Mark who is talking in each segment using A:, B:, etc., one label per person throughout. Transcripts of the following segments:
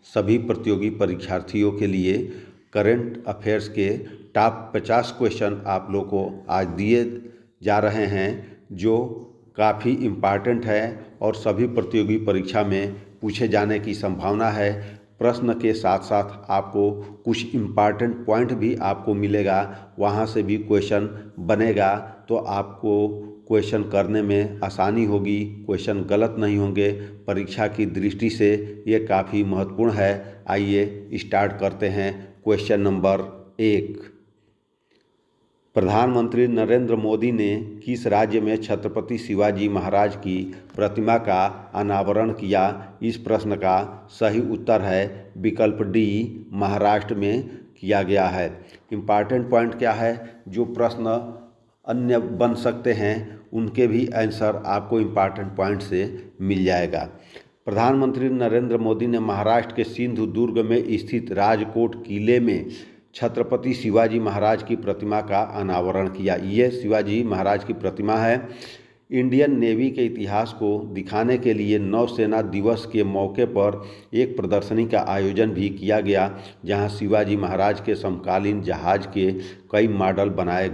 A: सभी प्रतियोगी परीक्षार्थियों के लिए करंट अफेयर्स के टॉप 50 क्वेश्चन आप लोग को आज दिए जा रहे हैं, जो काफ़ी इम्पॉर्टेंट है और सभी प्रतियोगी परीक्षा में पूछे जाने की संभावना है। प्रश्न के साथ साथ आपको कुछ इम्पॉर्टेंट पॉइंट भी आपको मिलेगा, वहाँ से भी क्वेश्चन बनेगा, तो आपको क्वेश्चन करने में आसानी होगी, क्वेश्चन गलत नहीं होंगे। परीक्षा की दृष्टि से ये काफ़ी महत्वपूर्ण है। आइए स्टार्ट करते हैं। क्वेश्चन नंबर 1, प्रधानमंत्री नरेंद्र मोदी ने किस राज्य में छत्रपति शिवाजी महाराज की प्रतिमा का अनावरण किया? इस प्रश्न का सही उत्तर है विकल्प डी, महाराष्ट्र में किया गया है। इम्पॉर्टेंट पॉइंट क्या है? जो प्रश्न अन्य बन सकते हैं उनके भी आंसर आपको इम्पॉर्टेंट पॉइंट से मिल जाएगा। प्रधानमंत्री नरेंद्र मोदी ने महाराष्ट्र के सिंधु दुर्ग में स्थित राजकोट किले में छत्रपति शिवाजी महाराज की प्रतिमा का अनावरण किया। ये शिवाजी महाराज की प्रतिमा है। इंडियन नेवी के इतिहास को दिखाने के लिए नौसेना दिवस के मौके पर एक प्रदर्शनी का आयोजन भी किया गया, जहां शिवाजी महाराज के समकालीन जहाज के कई मॉडल बनाया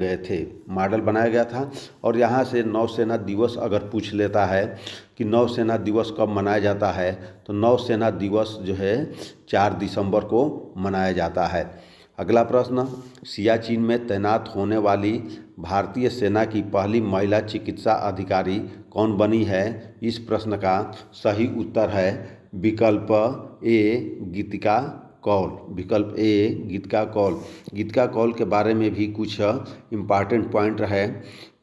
A: गया था। और यहाँ से नौसेना दिवस अगर पूछ लेता है कि नौसेना दिवस कब मनाया जाता है, तो नौसेना दिवस जो है 4 दिसंबर को मनाया जाता है। अगला प्रश्न, सियाचिन में तैनात होने वाली भारतीय सेना की पहली महिला चिकित्सा अधिकारी कौन बनी है? इस प्रश्न का सही उत्तर है विकल्प ए, गीतिका कौल। विकल्प ए, गीतिका कौल। गीतिका कौल के बारे में भी कुछ इम्पॉर्टेंट पॉइंट है।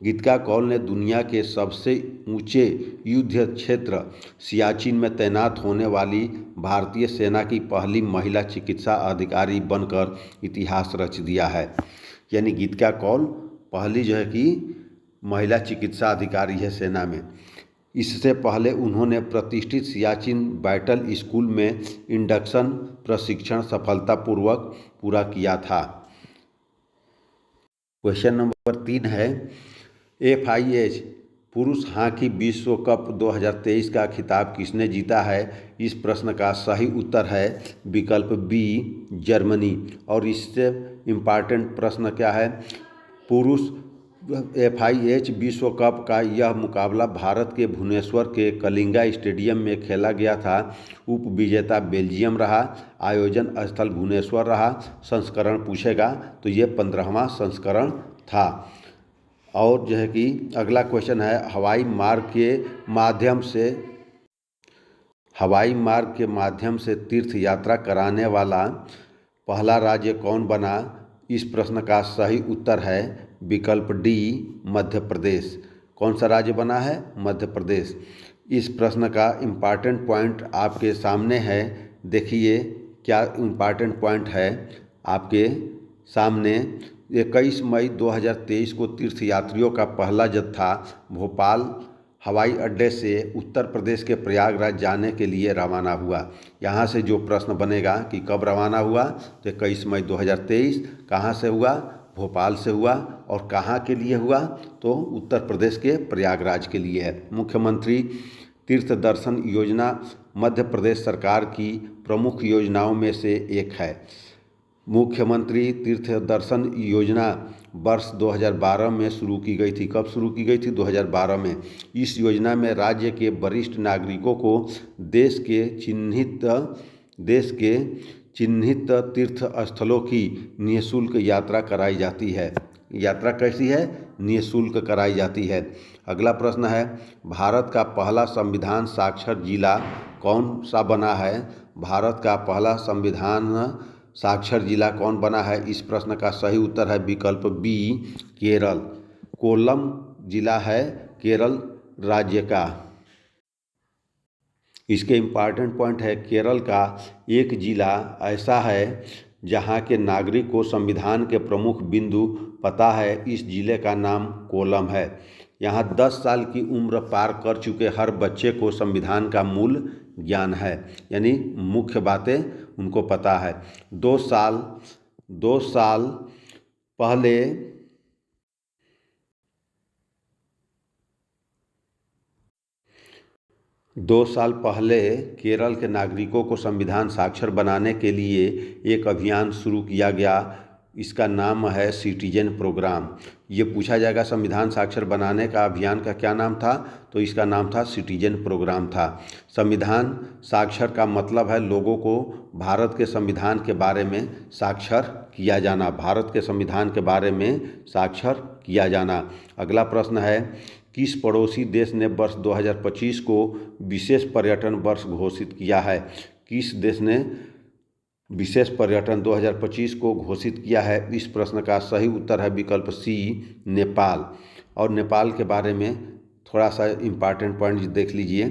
A: गीतिका कौल ने दुनिया के सबसे ऊंचे युद्ध क्षेत्र सियाचिन में तैनात होने वाली भारतीय सेना की पहली महिला चिकित्सा अधिकारी बनकर इतिहास रच दिया है। यानी गीतिका कौल पहली जो है कि महिला चिकित्सा अधिकारी है सेना में। इससे पहले उन्होंने प्रतिष्ठित सियाचिन बैटल स्कूल में इंडक्शन प्रशिक्षण सफलतापूर्वक पूरा किया था। क्वेश्चन नंबर 3 है, FIH पुरुष हॉकी विश्व कप 2023 का खिताब किसने जीता है? इस प्रश्न का सही उत्तर है विकल्प बी, जर्मनी। और इससे इम्पॉर्टेंट प्रश्न क्या है? पुरुष FIH विश्व कप का यह मुकाबला भारत के भुवनेश्वर के कलिंगा स्टेडियम में खेला गया था। उप विजेता बेल्जियम रहा। आयोजन स्थल भुवनेश्वर रहा। संस्करण पूछेगा तो ये 15वां संस्करण था। और जो है कि अगला क्वेश्चन है, हवाई मार्ग के माध्यम से तीर्थ यात्रा कराने वाला पहला राज्य कौन बना? इस प्रश्न का सही उत्तर है विकल्प डी, मध्य प्रदेश। कौन सा राज्य बना है? मध्य प्रदेश। इस प्रश्न का इम्पॉर्टेंट पॉइंट आपके सामने है। देखिए क्या इम्पॉर्टेंट पॉइंट है आपके सामने। 21 मई 2023 को तीर्थयात्रियों का पहला जत्था भोपाल हवाई अड्डे से उत्तर प्रदेश के प्रयागराज जाने के लिए रवाना हुआ। यहाँ से जो प्रश्न बनेगा कि कब रवाना हुआ, तो 21 मई 2023। कहाँ से हुआ? भोपाल से हुआ। और कहाँ के लिए हुआ? तो उत्तर प्रदेश के प्रयागराज के लिए है। मुख्यमंत्री तीर्थ दर्शन योजना मध्य प्रदेश सरकार की प्रमुख योजनाओं में से एक है। मुख्यमंत्री तीर्थ दर्शन योजना वर्ष 2012 में शुरू की गई थी। कब शुरू की गई थी? 2012 में। इस योजना में राज्य के वरिष्ठ नागरिकों को देश के चिन्हित तीर्थ स्थलों की निःशुल्क यात्रा कराई जाती है। यात्रा कैसी है? निःशुल्क कराई जाती है। अगला प्रश्न है, भारत का पहला संविधान साक्षर जिला कौन सा बना है? भारत का पहला संविधान साक्षर जिला कौन बना है? इस प्रश्न का सही उत्तर है विकल्प बी, केरल। कोल्लम जिला है केरल राज्य का। इसके इम्पॉर्टेंट पॉइंट है, केरल का एक जिला ऐसा है जहां के नागरिक को संविधान के प्रमुख बिंदु पता है। इस जिले का नाम कोल्लम है। यहाँ 10 साल की उम्र पार कर चुके हर बच्चे को संविधान का मूल ज्ञान है, यानी मुख्य बातें उनको पता है। 2 साल पहले 2 साल पहले केरल के नागरिकों को संविधान साक्षर बनाने के लिए एक अभियान शुरू किया गया। इसका नाम है सिटीजन प्रोग्राम। ये पूछा जाएगा संविधान साक्षर बनाने का अभियान का क्या नाम था, तो इसका नाम था सिटीजन प्रोग्राम था। संविधान साक्षर का मतलब है लोगों को भारत के संविधान के बारे में साक्षर किया जाना, भारत के संविधान के बारे में साक्षर किया जाना। अगला प्रश्न है, किस पड़ोसी देश ने वर्ष 2025 को विशेष पर्यटन वर्ष घोषित किया है? किस देश ने विशेष पर्यटन 2025 को घोषित किया है? इस प्रश्न का सही उत्तर है विकल्प सी, नेपाल। और नेपाल के बारे में थोड़ा सा इम्पॉर्टेंट पॉइंट देख लीजिए।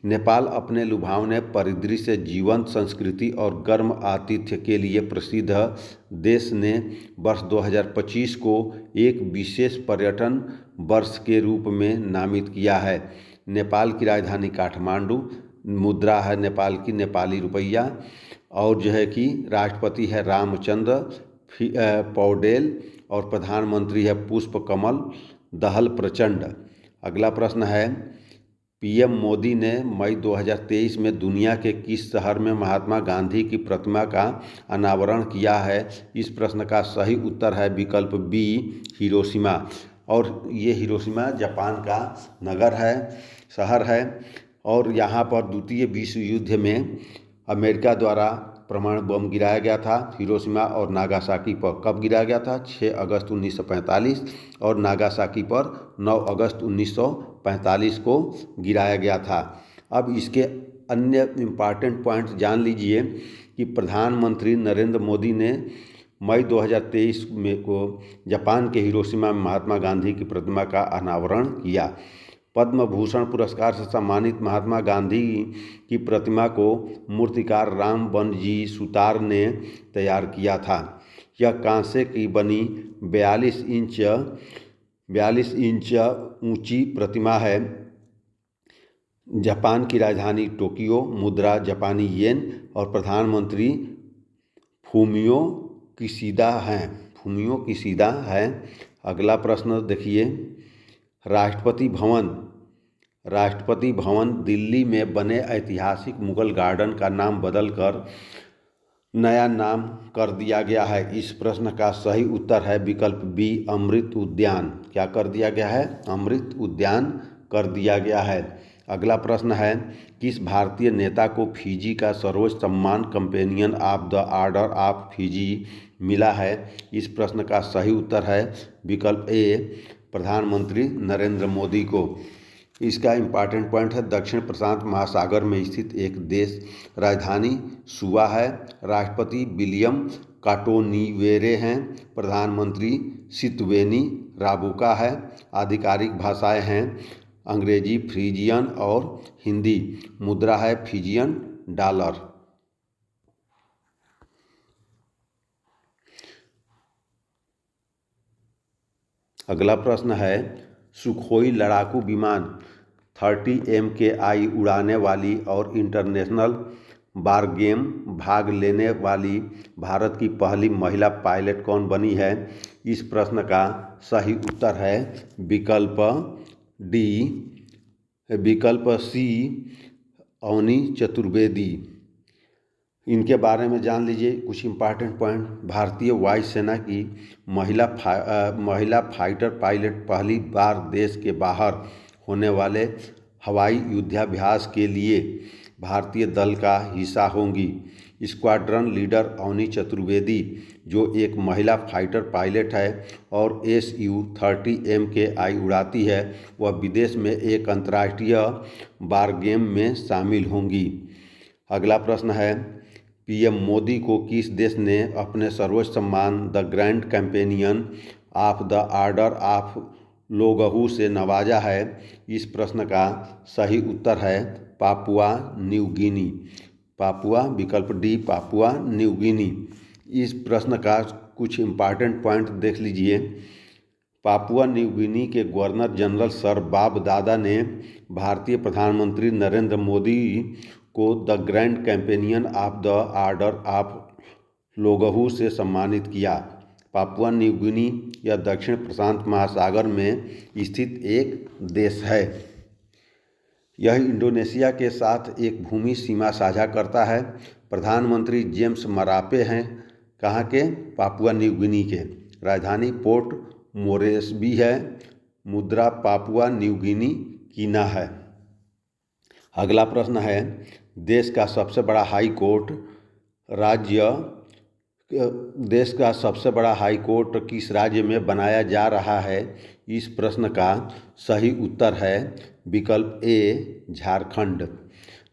A: नेपाल अपने लुभावने परिदृश्य, जीवंत संस्कृति और गर्म आतिथ्य के लिए प्रसिद्ध देश ने वर्ष 2025 को एक विशेष पर्यटन वर्ष के रूप में नामित किया है। नेपाल की राजधानी काठमांडू, मुद्रा है नेपाल की नेपाली रुपया, और जो है कि राष्ट्रपति है रामचंद्र पौडेल और प्रधानमंत्री है पुष्पकमल दहल प्रचंड। अगला प्रश्न है, पीएम मोदी ने मई 2023 में दुनिया के किस शहर में महात्मा गांधी की प्रतिमा का अनावरण किया है? इस प्रश्न का सही उत्तर है विकल्प बी, हिरोशिमा। और ये हिरोशिमा जापान का नगर है, शहर है। और यहाँ पर द्वितीय विश्व युद्ध में अमेरिका द्वारा परमाणु बम गिराया गया था हिरोशिमा और नागासाकी पर। कब गिराया गया था? 6 अगस्त 1945 और नागासाकी पर 9 अगस्त 1945 को गिराया गया था। अब इसके अन्य इम्पॉर्टेंट पॉइंट जान लीजिए कि प्रधानमंत्री नरेंद्र मोदी ने मई 2023 में को जापान के हिरोशिमा में महात्मा गांधी की प्रतिमा का अनावरण किया। पद्म भूषण पुरस्कार से सम्मानित महात्मा गांधी की प्रतिमा को मूर्तिकार राम बनजी सुतार ने तैयार किया था। यह कांसे की बनी 42 इंच ऊंची प्रतिमा है। जापान की राजधानी टोक्यो, मुद्रा जापानी येन और प्रधानमंत्री फूमियो किशिदा है। अगला प्रश्न देखिए, राष्ट्रपति भवन दिल्ली में बने ऐतिहासिक मुगल गार्डन का नाम बदलकर नया नाम कर दिया गया है। इस प्रश्न का सही उत्तर है विकल्प बी, अमृत उद्यान। क्या कर दिया गया है? अमृत उद्यान कर दिया गया है। अगला प्रश्न है, किस भारतीय नेता को फिजी का सर्वोच्च सम्मान companion of the order of Fiji मिला है? इस प्रश्न का सही उत्तर है विकल्प ए, प्रधानमंत्री नरेंद्र मोदी को। इसका इम्पॉर्टेंट पॉइंट है, दक्षिण प्रशांत महासागर में स्थित एक देश, राजधानी सुवा है, राष्ट्रपति विलियम काटोनीवेरे हैं, प्रधानमंत्री सितवेनी राबुका है, आधिकारिक भाषाएं हैं अंग्रेजी, फ्रीजियन और हिंदी, मुद्रा है फिजियन डॉलर। अगला प्रश्न है, सुखोई लड़ाकू विमान 30 MKI उड़ाने वाली और इंटरनेशनल वारगेम भाग लेने वाली भारत की पहली महिला पायलट कौन बनी है? इस प्रश्न का सही उत्तर है विकल्प डी, विकल्प सी, अवनी चतुर्वेदी। इनके बारे में जान लीजिए कुछ इम्पॉर्टेंट पॉइंट। भारतीय वायुसेना की महिला फाइटर पायलट पहली बार देश के बाहर होने वाले हवाई युद्धाभ्यास के लिए भारतीय दल का हिस्सा होंगी। स्क्वाड्रन लीडर अवनी चतुर्वेदी, जो एक महिला फाइटर पायलट है और Su-30 MKI उड़ाती है, वह विदेश में एक अंतर्राष्ट्रीय वार गेम में शामिल होंगी। अगला प्रश्न है, पीएम मोदी को किस देश ने अपने सर्वोच्च सम्मान the grand companion of the order of Logohu से नवाजा है? इस प्रश्न का सही उत्तर है पापुआ न्यू गिनी। पापुआ, विकल्प डी, पापुआ न्यू गिनी। इस प्रश्न का कुछ इम्पॉर्टेंट पॉइंट देख लीजिए। पापुआ न्यू गिनी के गवर्नर जनरल सर बॉब दादा ने भारतीय प्रधानमंत्री नरेंद्र मोदी को the grand companion of the order of Logohu से सम्मानित किया। पापुआ न्यू गिनी यह दक्षिण प्रशांत महासागर में स्थित एक देश है। यह इंडोनेशिया के साथ एक भूमि सीमा साझा करता है। प्रधानमंत्री जेम्स मरापे हैं कहाँ के? पापुआ न्यू गिनी के। राजधानी पोर्ट मोरेस्बी है। मुद्रा पापुआ न्यू गिनी कीना है। अगला प्रश्न है, देश का सबसे बड़ा हाई कोर्ट देश का सबसे बड़ा हाई कोर्ट किस राज्य में बनाया जा रहा है? इस प्रश्न का सही उत्तर है विकल्प ए, झारखंड।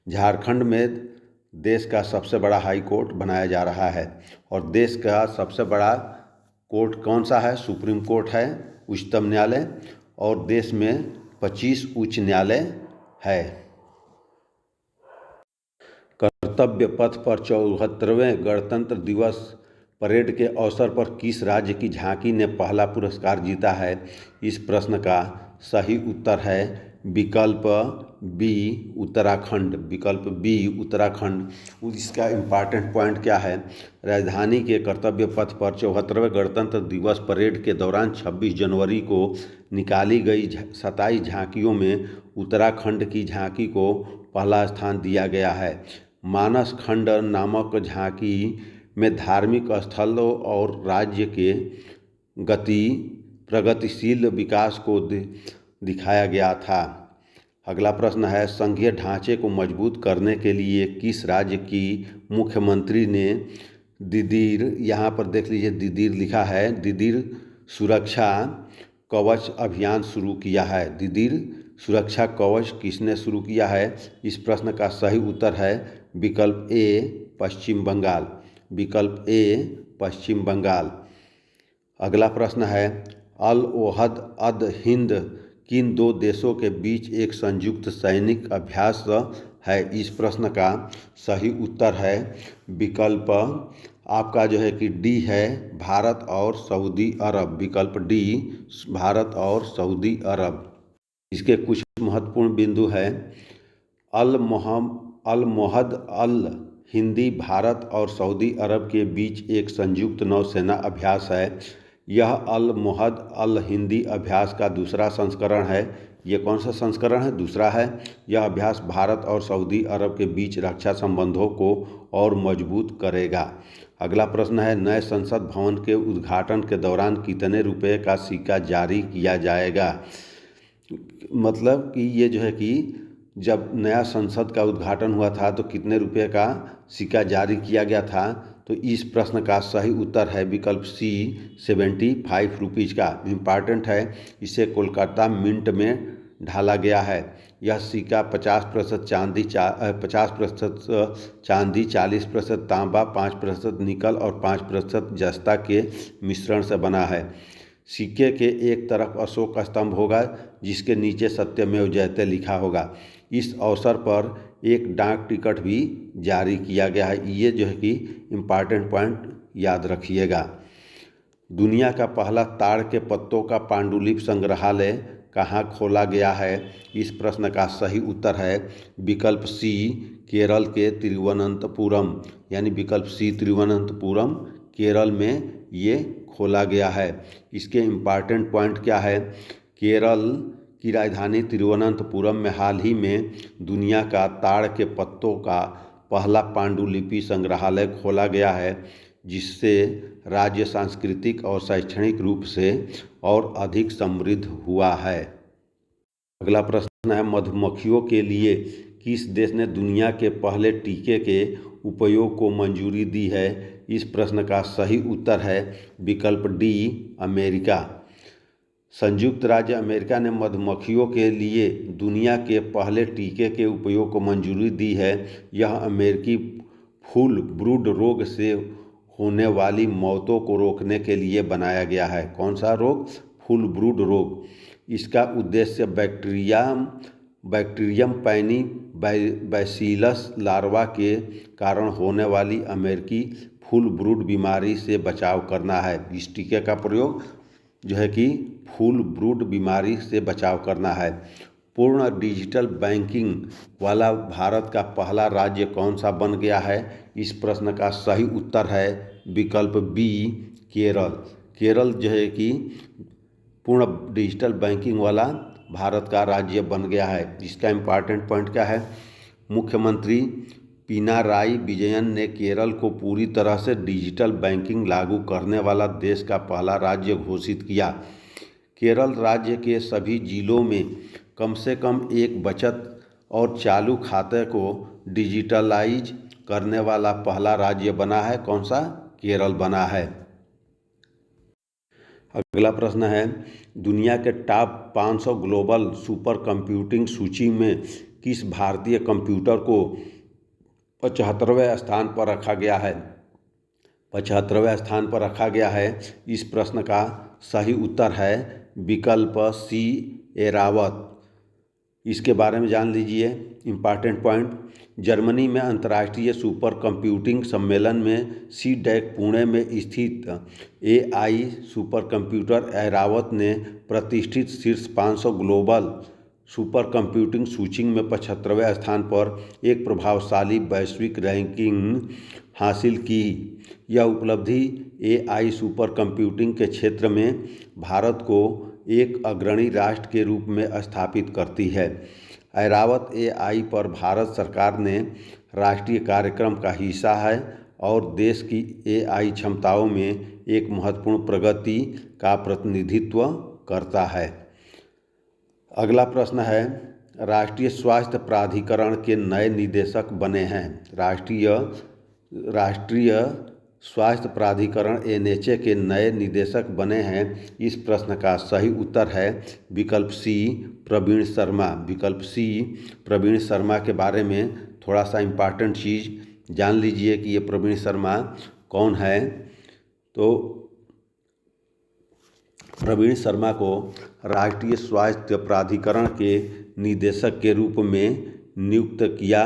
A: झारखंड में देश का सबसे बड़ा हाई कोर्ट बनाया जा रहा है। और देश का सबसे बड़ा कोर्ट कौन सा है? सुप्रीम कोर्ट है, उच्चतम न्यायालय। और देश में 25 उच्च न्यायालय है। कर्तव्य पथ पर 74वें गणतंत्र दिवस परेड के अवसर पर किस राज्य की झांकी ने पहला पुरस्कार जीता है? इस प्रश्न का सही उत्तर है विकल्प बी, उत्तराखंड। विकल्प बी, उत्तराखंड। इसका इम्पॉर्टेंट पॉइंट क्या है? राजधानी के कर्तव्य पथ पर 74वें गणतंत्र दिवस परेड के दौरान 26 जनवरी को निकाली गई 27 झांकियों में उत्तराखंड की झांकी को पहला स्थान दिया गया है। मानस खंड नामक झांकी में धार्मिक स्थलों और राज्य के प्रगतिशील विकास को दिखाया गया था। अगला प्रश्न है, संघीय ढांचे को मजबूत करने के लिए किस राज्य की मुख्यमंत्री ने दिदीर, यहाँ पर देख लीजिए दिदीर लिखा है, दिदीर सुरक्षा कवच अभियान शुरू किया है? दिदीर सुरक्षा कवच किसने शुरू किया है? इस प्रश्न का सही उत्तर है विकल्प ए, पश्चिम बंगाल। विकल्प ए, पश्चिम बंगाल। अगला प्रश्न है, अल ओहद अद हिंद किन दो देशों के बीच एक संयुक्त सैनिक अभ्यास है? इस प्रश्न का सही उत्तर है विकल्प आपका जो है कि डी है, भारत और सऊदी अरब। विकल्प डी, भारत और सऊदी अरब। इसके कुछ महत्वपूर्ण बिंदु है। अल मोहद अल हिंदी भारत और सऊदी अरब के बीच एक संयुक्त नौसेना अभ्यास है। यह अल मोहद अल हिंदी अभ्यास का दूसरा संस्करण है। ये कौन सा संस्करण है? दूसरा है। यह अभ्यास भारत और सऊदी अरब के बीच रक्षा संबंधों को और मजबूत करेगा। अगला प्रश्न है, नए संसद भवन के उद्घाटन के दौरान कितने रुपए का सिक्का जारी किया जाएगा? मतलब कि ये जो है कि जब नया संसद का उद्घाटन हुआ था तो कितने रुपए का सिक्का जारी किया गया था? तो इस प्रश्न का सही उत्तर है विकल्प सी, 75 रुपीज़ का। इम्पॉर्टेंट है, इसे कोलकाता मिंट में ढाला गया है। यह सिक्का 50% चांदी, 50% चांदी, 40% तांबा, 5% निकल और 5% जस्ता के मिश्रण से बना है। सिक्के के एक तरफ अशोक स्तंभ होगा जिसके नीचे सत्यमेव जयते लिखा होगा। इस अवसर पर एक डाक टिकट भी जारी किया गया है। ये जो है कि इम्पॉर्टेंट पॉइंट याद रखिएगा। दुनिया का पहला ताड़ के पत्तों का पांडुलिपि संग्रहालय कहाँ खोला गया है? इस प्रश्न का सही उत्तर है विकल्प सी, केरल के तिरुवनंतपुरम। यानी विकल्प सी, तिरुवनंतपुरम केरल में ये खोला गया है। इसके इम्पॉर्टेंट पॉइंट क्या है? केरल की राजधानी तिरुवनंतपुरम में हाल ही में दुनिया का ताड़ के पत्तों का पहला पांडुलिपि संग्रहालय खोला गया है, जिससे राज्य सांस्कृतिक और शैक्षणिक रूप से और अधिक समृद्ध हुआ है। अगला प्रश्न है, मधुमक्खियों के लिए किस देश ने दुनिया के पहले टीके के उपयोग को मंजूरी दी है? इस प्रश्न का सही उत्तर है विकल्प डी, अमेरिका। संयुक्त राज्य अमेरिका ने मधुमक्खियों के लिए दुनिया के पहले टीके के उपयोग को मंजूरी दी है। यह अमेरिकी फूल ब्रूड रोग से होने वाली मौतों को रोकने के लिए बनाया गया है। कौन सा रोग? फूल ब्रूड रोग। इसका उद्देश्य बैक्टीरियम पैनी बैसिलस लार्वा के कारण होने वाली अमेरिकी फूल ब्रूड बीमारी से बचाव करना है। इस टीके का प्रयोग जो है कि फूल ब्रूड बीमारी से बचाव करना है। पूर्ण डिजिटल बैंकिंग वाला भारत का पहला राज्य कौन सा बन गया है? इस प्रश्न का सही उत्तर है विकल्प बी, केरल। केरल जो है कि पूर्ण डिजिटल बैंकिंग वाला भारत का राज्य बन गया है। इसका इम्पॉर्टेंट पॉइंट क्या है? मुख्यमंत्री पिनाराई विजयन ने केरल को पूरी तरह से डिजिटल बैंकिंग लागू करने वाला देश का पहला राज्य घोषित किया। केरल राज्य के सभी जिलों में कम से कम एक बचत और चालू खाते को डिजिटलाइज करने वाला पहला राज्य बना है। कौन सा? केरल बना है। अगला प्रश्न है, दुनिया के टॉप 500 ग्लोबल सुपर कंप्यूटिंग सूची में किस भारतीय कंप्यूटर को 75वें स्थान पर रखा गया है? 75वें स्थान पर रखा गया है। इस प्रश्न का सही उत्तर है विकल्प सी, एरावत। इसके बारे में जान लीजिए। इम्पॉर्टेंट पॉइंट, जर्मनी में अंतर्राष्ट्रीय सुपर कंप्यूटिंग सम्मेलन में सीडेक पुणे में स्थित एआई सुपर कंप्यूटर ऐरावत ने प्रतिष्ठित शीर्ष 500 ग्लोबल सुपर कंप्यूटिंग सूची में 75वें स्थान पर एक प्रभावशाली वैश्विक रैंकिंग हासिल की। यह उपलब्धि एआई सुपर कंप्यूटिंग के क्षेत्र में भारत को एक अग्रणी राष्ट्र के रूप में स्थापित करती है। ऐरावत एआई पर भारत सरकार ने राष्ट्रीय कार्यक्रम का हिस्सा है और देश की एआई क्षमताओं में एक महत्वपूर्ण प्रगति का प्रतिनिधित्व करता है। अगला प्रश्न है, राष्ट्रीय स्वास्थ्य प्राधिकरण के नए निदेशक बने हैं। राष्ट्रीय स्वास्थ्य प्राधिकरण एनएचए के नए निदेशक बने हैं। इस प्रश्न का सही उत्तर है विकल्प सी, प्रवीण शर्मा। विकल्प सी, प्रवीण शर्मा के बारे में थोड़ा सा इम्पॉर्टेंट चीज़ जान लीजिए कि ये प्रवीण शर्मा कौन है। तो प्रवीण शर्मा को राष्ट्रीय स्वास्थ्य प्राधिकरण के निदेशक के रूप में नियुक्त किया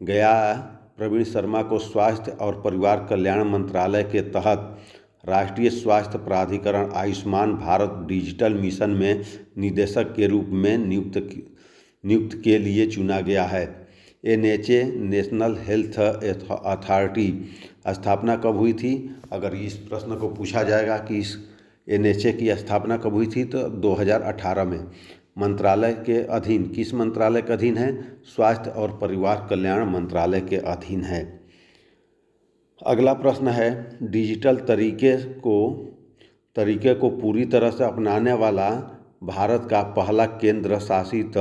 A: गया। प्रवीण शर्मा को स्वास्थ्य और परिवार कल्याण मंत्रालय के तहत राष्ट्रीय स्वास्थ्य प्राधिकरण आयुष्मान भारत डिजिटल मिशन में निदेशक के रूप में नियुक्त के लिए चुना गया है। एनएचए, नेशनल हेल्थ अथॉरिटी स्थापना कब हुई थी? अगर इस प्रश्न को पूछा जाएगा कि इस एनएचए की स्थापना कब हुई थी, तो 2018 में। मंत्रालय के अधीन, किस मंत्रालय के अधीन है? स्वास्थ्य और परिवार कल्याण मंत्रालय के अधीन है। अगला प्रश्न है, डिजिटल तरीके को पूरी तरह से अपनाने वाला भारत का पहला केंद्र शासित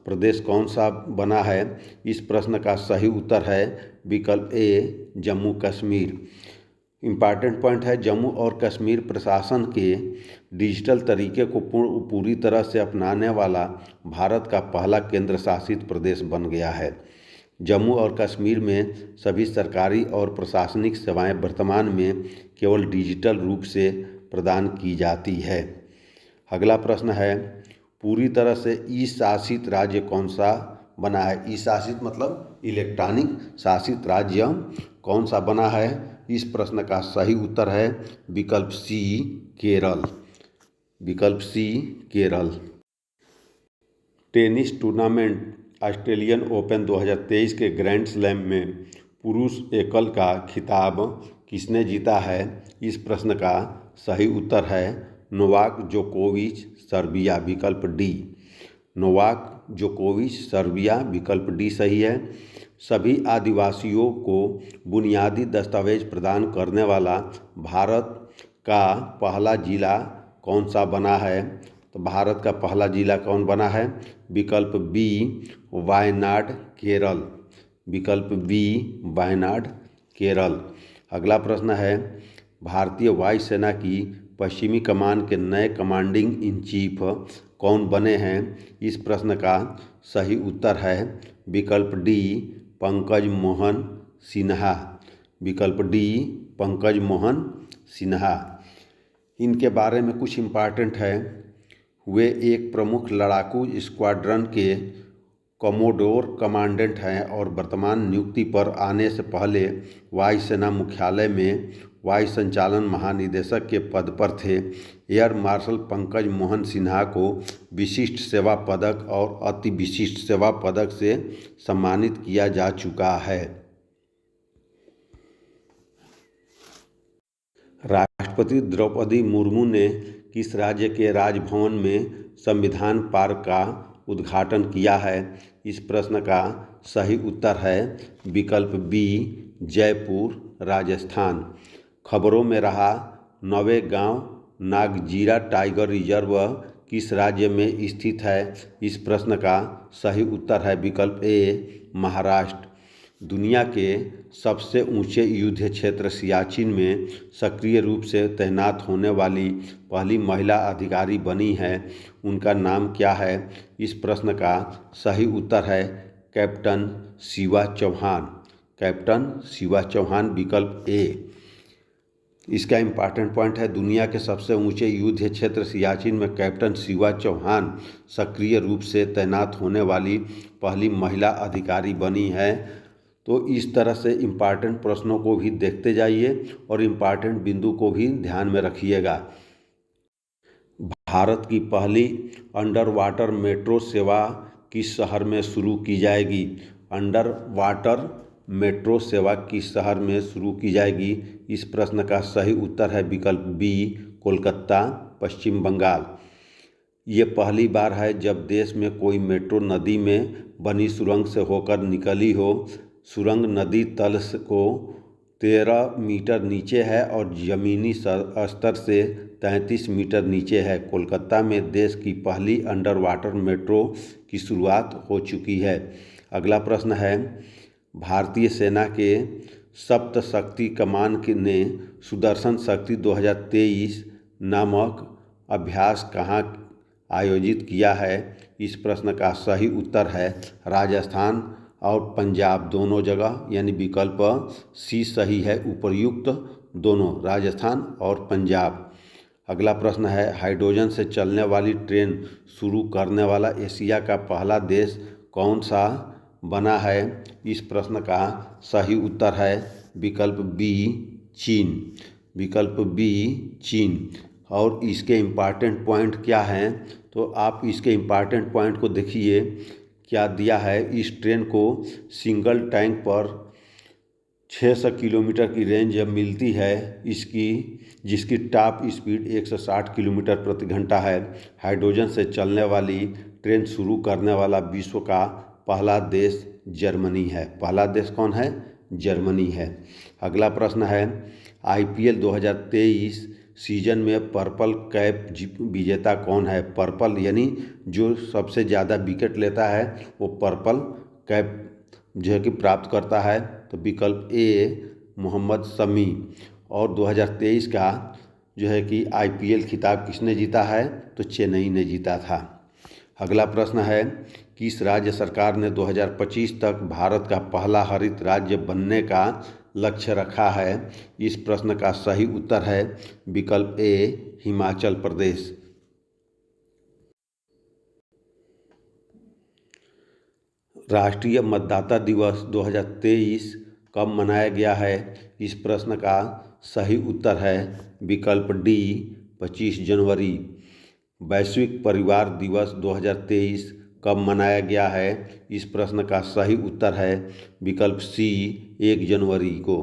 A: प्रदेश कौन सा बना है? इस प्रश्न का सही उत्तर है विकल्प ए, जम्मू कश्मीर। इम्पॉर्टेंट पॉइंट है, जम्मू और कश्मीर प्रशासन के डिजिटल तरीके को पूरी तरह से अपनाने वाला भारत का पहला केंद्र शासित प्रदेश बन गया है। जम्मू और कश्मीर में सभी सरकारी और प्रशासनिक सेवाएं वर्तमान में केवल डिजिटल रूप से प्रदान की जाती है। अगला प्रश्न है, पूरी तरह से ई शासित राज्य कौन सा बना है? ई शासित मतलब इलेक्ट्रॉनिक शासित राज्य कौन सा बना है? इस प्रश्न का सही उत्तर है विकल्प सी, केरल। विकल्प C, Kerala. Tennis tournament Australian Open 2023 के ग्रैंड स्लैम में पुरुष एकल का खिताब किसने जीता है? इस प्रश्न का सही उत्तर है नोवाक जोकोविच, सर्बिया। विकल्प डी, नोवाक जोकोविच, सर्बिया। विकल्प डी सही है। सभी आदिवासियों को बुनियादी दस्तावेज प्रदान करने वाला भारत का पहला जिला कौन सा बना है? तो भारत का पहला जिला कौन बना है? विकल्प बी, वायनाड, केरल। विकल्प बी, वायनाड, केरल। अगला प्रश्न है, भारतीय वायुसेना की पश्चिमी कमान के नए कमांडिंग इन चीफ कौन बने हैं? इस प्रश्न का सही उत्तर है विकल्प डी, पंकज मोहन सिन्हा। विकल्प डी, पंकज मोहन सिन्हा। इनके बारे में कुछ इम्पॉर्टेंट है। वे एक प्रमुख लड़ाकू स्क्वाड्रन के कमोडोर कमांडेंट हैं और वर्तमान नियुक्ति पर आने से पहले वायुसेना मुख्यालय में वायु संचालन महानिदेशक के पद पर थे। एयर मार्शल पंकज मोहन सिन्हा को विशिष्ट सेवा पदक और अति विशिष्ट सेवा पदक से सम्मानित किया जा चुका है। राष्ट्रपति द्रौपदी मुर्मू ने किस राज्य के राजभवन में संविधान पार्क का उद्घाटन किया है? इस प्रश्न का सही उत्तर है विकल्प बी, जयपुर, राजस्थान। खबरों में रहा नवेगांव नागजीरा टाइगर रिजर्व किस राज्य में स्थित है? इस प्रश्न का सही उत्तर है विकल्प ए, महाराष्ट्र। दुनिया के सबसे ऊंचे युद्ध क्षेत्र सियाचिन में सक्रिय रूप से तैनात होने वाली पहली महिला अधिकारी बनी हैं। उनका नाम क्या है? इस प्रश्न का सही उत्तर है कैप्टन शिवा चौहान। कैप्टन शिवा चौहान, विकल्प ए। इसका इम्पॉर्टेंट पॉइंट है, दुनिया के सबसे ऊंचे युद्ध क्षेत्र सियाचिन में कैप्टन शिवा चौहान सक्रिय रूप से तैनात होने वाली पहली महिला अधिकारी बनी है। तो इस तरह से इम्पॉर्टेंट प्रश्नों को भी देखते जाइए और इम्पॉर्टेंट बिंदु को भी ध्यान में रखिएगा। भारत की पहली अंडर वाटर मेट्रो सेवा किस शहर में शुरू की जाएगी? अंडर वाटर मेट्रो सेवा किस शहर में शुरू की जाएगी? इस प्रश्न का सही उत्तर है विकल्प बी, कोलकाता, पश्चिम बंगाल। ये पहली बार है जब देश में कोई मेट्रो नदी में बनी सुरंग से होकर निकली हो। सुरंग नदी तल को 13 मीटर नीचे है और ज़मीनी स्तर से 33 मीटर नीचे है। कोलकाता में देश की पहली अंडर वाटर मेट्रो की शुरुआत हो चुकी है। अगला प्रश्न है, भारतीय सेना के सप्त शक्ति कमान ने सुदर्शन शक्ति 2023 नामक अभ्यास कहाँ आयोजित किया है? इस प्रश्न का सही उत्तर है राजस्थान और पंजाब, दोनों जगह, यानी विकल्प सी सही है। उपर्युक्त दोनों, राजस्थान और पंजाब। अगला प्रश्न है, हाइड्रोजन से चलने वाली ट्रेन शुरू करने वाला एशिया का पहला देश कौन सा बना है? इस प्रश्न का सही उत्तर है विकल्प बी, चीन। विकल्प बी, चीन। और इसके इम्पॉर्टेंट पॉइंट क्या हैं? तो आप इसके इम्पॉर्टेंट पॉइंट को देखिए क्या दिया है। इस ट्रेन को सिंगल टैंक पर 600 किलोमीटर की रेंज मिलती है जिसकी टॉप स्पीड 160 किलोमीटर प्रति घंटा है। हाइड्रोजन से चलने वाली ट्रेन शुरू करने वाला विश्व का पहला देश जर्मनी है। पहला देश कौन है? जर्मनी है। अगला प्रश्न है, IPL 2023 सीजन में पर्पल कैप विजेता कौन है? पर्पल यानी जो सबसे ज़्यादा विकेट लेता है वो पर्पल कैप जो है कि प्राप्त करता है। तो विकल्प ए, मोहम्मद शमी। और 2023 का जो है कि IPL खिताब किसने जीता है? तो चेन्नई ने जीता था। अगला प्रश्न है, किस राज्य सरकार ने 2025 तक भारत का पहला हरित राज्य बनने का लक्ष्य रखा है? इस प्रश्न का सही उत्तर है विकल्प ए, हिमाचल प्रदेश। राष्ट्रीय मतदाता दिवस 2023 कब मनाया गया है? इस प्रश्न का सही उत्तर है विकल्प डी, 25 जनवरी। वैश्विक परिवार दिवस 2023 कब मनाया गया है? इस प्रश्न का सही उत्तर है विकल्प सी, 1 जनवरी को।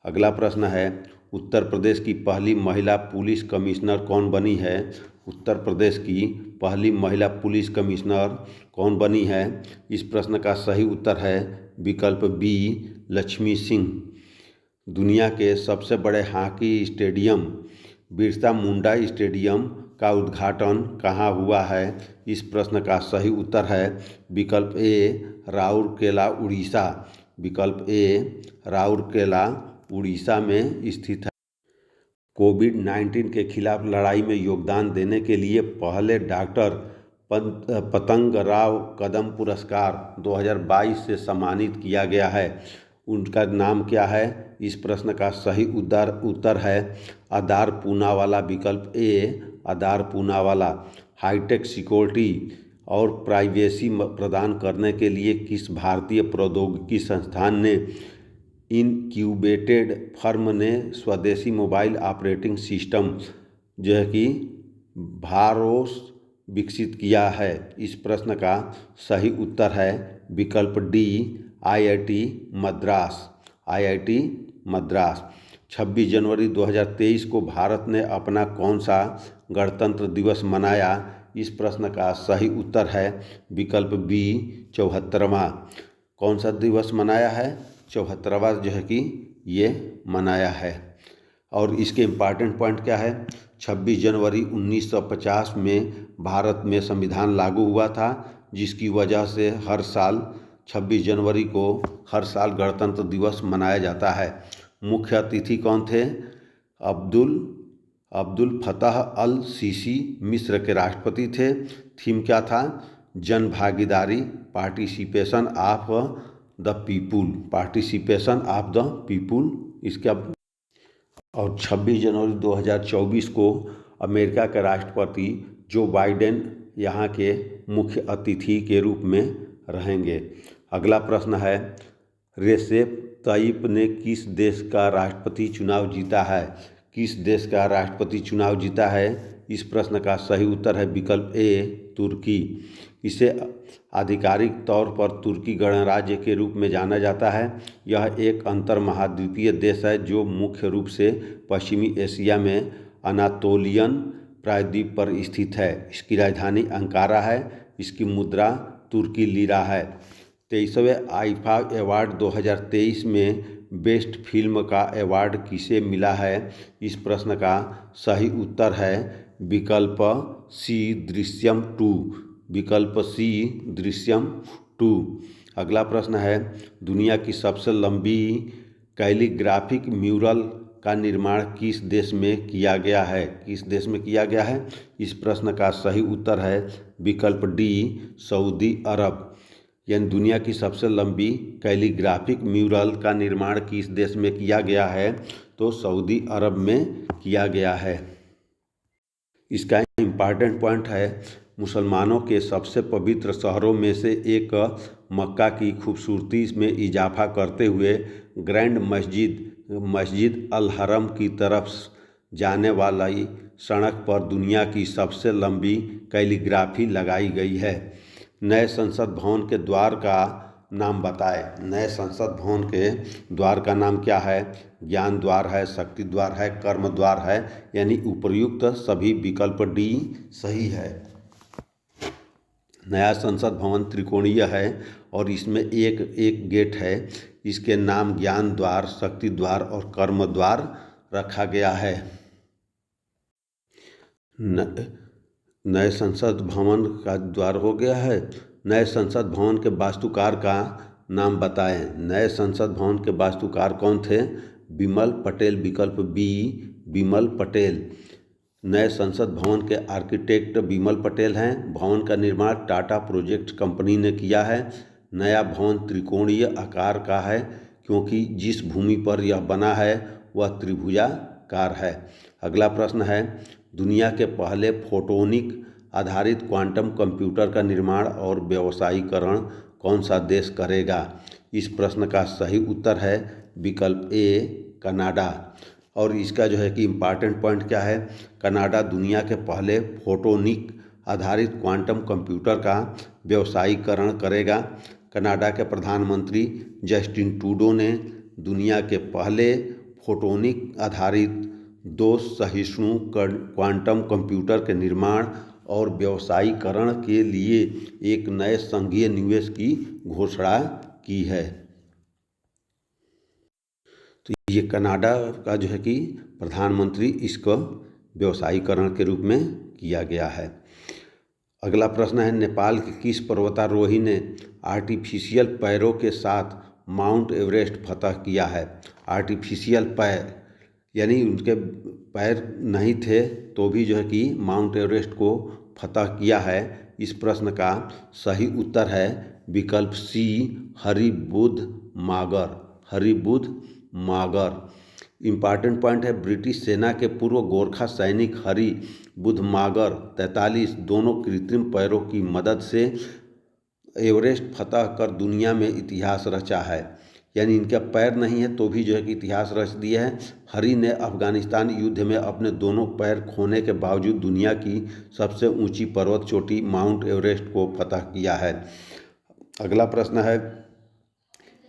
A: अगला प्रश्न है, उत्तर प्रदेश की पहली महिला पुलिस कमिश्नर कौन बनी है? उत्तर प्रदेश की पहली महिला पुलिस कमिश्नर कौन बनी है? इस प्रश्न का सही उत्तर है विकल्प बी, लक्ष्मी सिंह। दुनिया के सबसे बड़े hockey stadium Birsa Munda stadium का उद्घाटन कहाँ हुआ है? इस प्रश्न का सही उत्तर है विकल्प ए, राउरकेला, उड़ीसा। विकल्प ए, राउरकेला, उड़ीसा में स्थित है। कोविड-19 के खिलाफ लड़ाई में योगदान देने के लिए पहले डॉक्टर पतंगराव कदम पुरस्कार 2022 से सम्मानित किया गया है। उनका नाम क्या है? इस प्रश्न का सही उत्तर है आधार पूनावाला। विकल्प ए, आधार पूनावाला। हाईटेक सिक्योरिटी और प्राइवेसी प्रदान करने के लिए किस भारतीय प्रौद्योगिकी संस्थान ने इनक्यूबेटेड फर्म ने स्वदेशी मोबाइल ऑपरेटिंग सिस्टम जो है कि भारोस विकसित किया है? इस प्रश्न का सही उत्तर है विकल्प D, IIT Madras. IIT Madras. 26 जनवरी 2023 को भारत ने अपना कौन सा गणतंत्र दिवस मनाया? इस प्रश्न का सही उत्तर है विकल्प बी 74वां। कौन सा दिवस मनाया है? 74वां जो है कि ये मनाया है। और इसके इम्पॉर्टेंट पॉइंट क्या है? 26 जनवरी 1950 में भारत में संविधान लागू हुआ था, जिसकी वजह से हर साल 26 जनवरी को हर साल गणतंत्र दिवस मनाया जाता है। मुख्य अतिथि कौन थे? अब्दुल फतह अल सीसी मिस्र के राष्ट्रपति थे। थीम क्या था? जन भागीदारी, पार्टिसिपेशन ऑफ द पीपुल। इसका और 26 जनवरी 2024 को अमेरिका के राष्ट्रपति जो बाइडेन यहाँ के मुख्य अतिथि के रूप में रहेंगे। अगला प्रश्न है, रेसेप तय्यिप ने किस देश का राष्ट्रपति चुनाव जीता है? किस देश का राष्ट्रपति चुनाव जीता है? इस प्रश्न का सही उत्तर है विकल्प ए तुर्की। इसे आधिकारिक तौर पर तुर्की गणराज्य के रूप में जाना जाता है। यह एक अंतर महाद्वीपीय देश है जो मुख्य रूप से पश्चिमी एशिया में अनातोलियन प्रायद्वीप पर स्थित है। इसकी राजधानी अंकारा है। इसकी मुद्रा तुर्की लीरा है। 23वें आईफा अवार्ड 2023 में बेस्ट फिल्म का अवार्ड किसे मिला है? इस प्रश्न का सही उत्तर है विकल्प सी दृश्यम 2। विकल्प सी दृश्यम 2। अगला प्रश्न है, दुनिया की सबसे लंबी कैलीग्राफिक म्यूरल का निर्माण किस देश में किया गया है? किस देश में किया गया है? इस प्रश्न का सही उत्तर है विकल्प डी सऊदी अरब। यानी दुनिया की सबसे लंबी कैलीग्राफिक म्यूरल का निर्माण किस देश में किया गया है? तो सऊदी अरब में किया गया है। इसका इम्पॉर्टेंट पॉइंट है, मुसलमानों के सबसे पवित्र शहरों में से एक मक्का की खूबसूरती में इजाफा करते हुए ग्रैंड मस्जिद अल हरम की तरफ जाने वाली सड़क पर दुनिया की सबसे लंबी कैलीग्राफी लगाई गई है। नए संसद भवन के द्वार का नाम बताएं। नए संसद भवन के द्वार का नाम क्या है? ज्ञान द्वार है, शक्ति द्वार है, कर्म द्वार है। यानी उपर्युक्त सभी विकल्प डी सही है। नया संसद भवन त्रिकोणीय है और इसमें एक गेट है। इसके नाम ज्ञान द्वार, शक्ति द्वार और कर्म द्वार रखा गया है। नए संसद भवन का द्वार हो गया है। नए संसद भवन के वास्तुकार का नाम बताएं। नए संसद भवन के वास्तुकार कौन थे? बिमल पटेल। विकल्प बी बिमल पटेल। नए संसद भवन के आर्किटेक्ट बिमल पटेल हैं। भवन का निर्माण टाटा प्रोजेक्ट कंपनी ने किया है। नया भवन त्रिकोणीय आकार का है क्योंकि जिस भूमि पर यह बना है वह त्रिभुजाकार है। अगला प्रश्न है, दुनिया के पहले फोटोनिक आधारित क्वांटम कंप्यूटर का निर्माण और व्यवसायीकरण कौन सा देश करेगा? इस प्रश्न का सही उत्तर है विकल्प ए कनाडा। और इसका जो है कि इम्पॉर्टेंट पॉइंट क्या है? कनाडा दुनिया के पहले फोटोनिक आधारित क्वांटम कंप्यूटर का व्यवसायीकरण करेगा। कनाडा के प्रधानमंत्री जस्टिन ट्रूडो ने दुनिया के पहले फोटोनिक आधारित 2 सहिष्णु क्वांटम कंप्यूटर के निर्माण और व्यवसायीकरण के लिए एक नए संघीय निवेश की घोषणा की है। तो ये कनाडा का जो है कि प्रधानमंत्री इसको व्यवसायीकरण के रूप में किया गया है। अगला प्रश्न है, नेपाल के किस पर्वतारोही ने आर्टिफिशियल पैरों के साथ माउंट एवरेस्ट फतह किया है? आर्टिफिशियल पैर यानी उनके पैर नहीं थे तो भी जो है कि माउंट एवरेस्ट को फतह किया है। इस प्रश्न का सही उत्तर है विकल्प सी हरिबुद्ध मागर। इम्पॉर्टेंट पॉइंट है, ब्रिटिश सेना के पूर्व गोरखा सैनिक हरिबुद्ध मागर 43 दोनों कृत्रिम पैरों की मदद से एवरेस्ट फतह कर दुनिया में इतिहास रचा है। यानी इनका पैर नहीं है तो भी जो है कि इतिहास रच दिया है। हरि ने अफगानिस्तान युद्ध में अपने दोनों पैर खोने के बावजूद दुनिया की सबसे ऊंची पर्वत चोटी माउंट एवरेस्ट को फतह किया है। अगला प्रश्न है,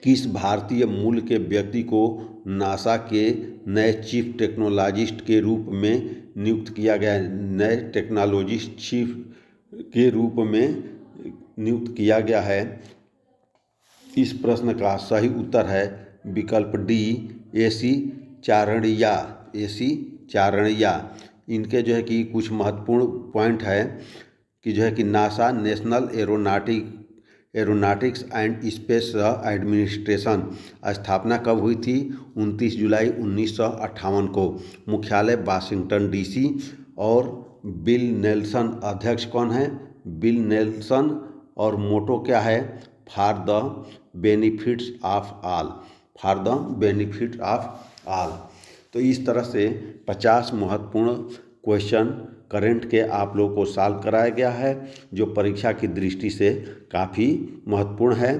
A: किस भारतीय मूल के व्यक्ति को नासा के नए चीफ टेक्नोलॉजिस्ट के रूप में नियुक्त किया गया है? नए टेक्नोलॉजिस्ट चीफ के रूप में नियुक्त किया गया है। इस प्रश्न का सही उत्तर है विकल्प डी, AC चारणिया। AC चारणिया। इनके जो है कि कुछ महत्वपूर्ण पॉइंट है कि जो है कि NASA national aeronautics and space administration स्थापना कब हुई थी? 29 जुलाई 1958 को। मुख्यालय वाशिंगटन DC। और बिल नेल्सन अध्यक्ष कौन है? Bill Nelson. और मोटो क्या है? For the benefits of all. For the benefit of all. तो इस तरह से 50 महत्वपूर्ण क्वेश्चन करंट के आप लोगों को सॉल्व कराया गया है, जो परीक्षा की दृष्टि से काफ़ी महत्वपूर्ण है।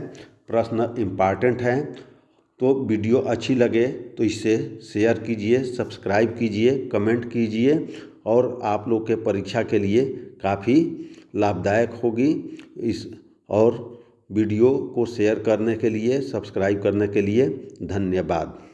A: प्रश्न इम्पॉर्टेंट हैं। तो वीडियो अच्छी लगे तो इसे शेयर कीजिए, सब्सक्राइब कीजिए, कमेंट कीजिए, और आप लोग के परीक्षा के लिए काफ़ी लाभदायक होगी। और वीडियो को शेयर करने के लिए, सब्सक्राइब करने के लिए धन्यवाद।